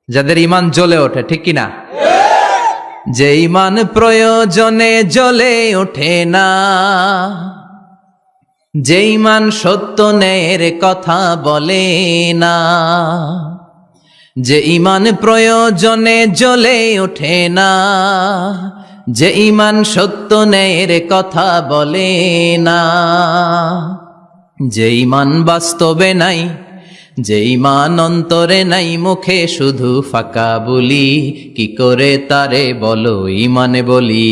যাদের ঈমান জ্বলে ওঠে, ঠিক কি না? যে ঈমান প্রয়োজনে জ্বলে ওঠে না, যে ঈমান সত্য ন্যায়ের কথা বলে না, যে ঈমান প্রয়োজনে জ্বলে ওঠে না, যে ঈমান সত্য ন্যায়ের কথা বলে না, যে ঈমান বাস্তবে নাই, যে ঈমান অন্তরে নাই, মুখে শুধু ফাঁকা বলি, কি করে তারে বলো ঈমানে বলি,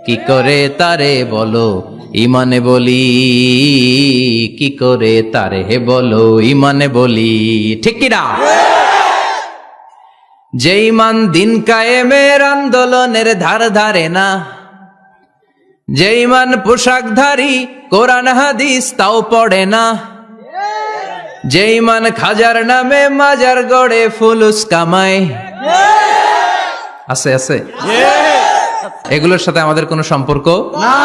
কি করে তারে বলো ঈমানে বলি, কি করে তারে বলো ঈমানে বলি, ঠিক কি না? যে ঈমান দিন কায়েমের আন্দোলনের ধার ধারে না, যে ঈমান পোশাকধারী কোরআন হাদিস তাও পড়ে না, যে ঈমান খাজার নামে মাজার গড়ে ফুলুস কামায়, আছে আছে, এগুলোর সাথে আমাদের কোনো সম্পর্ক না।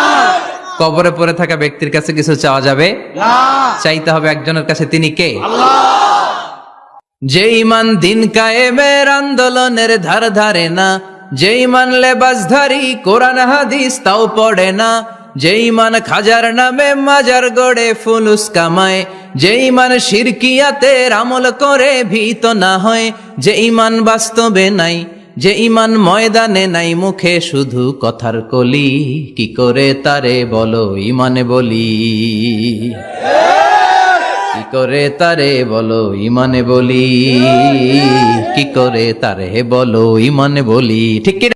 কবরে পড়ে থাকা ব্যক্তির কাছে কিছু চাওয়া যাবে না, চাইতে হবে একজনের কাছে, তিনি কে? আল্লাহ। যে ঈমান দিন কায়েমের আন্দোলনের ধার ধারে না, যে ঈমান লেবাসধারী কোরআন হাদিস তাও পড়ে না, যে ঈমান খাজার নামে মাজার গড়ে ফুলুস কামায়, যে ঈমান শিরকিয়াতের আমল করে ভীত না হয়, যে ঈমান বাস্তবে নাই, যে ঈমান ময়দানে নাই, মুখে শুধু কথার কলি, কি করে তারে বলো ঈমানে বলি, কি করে তারে বলো ঈমানে বলি, কি করে তারে বলো ঈমানে বলি, ঠিক কি?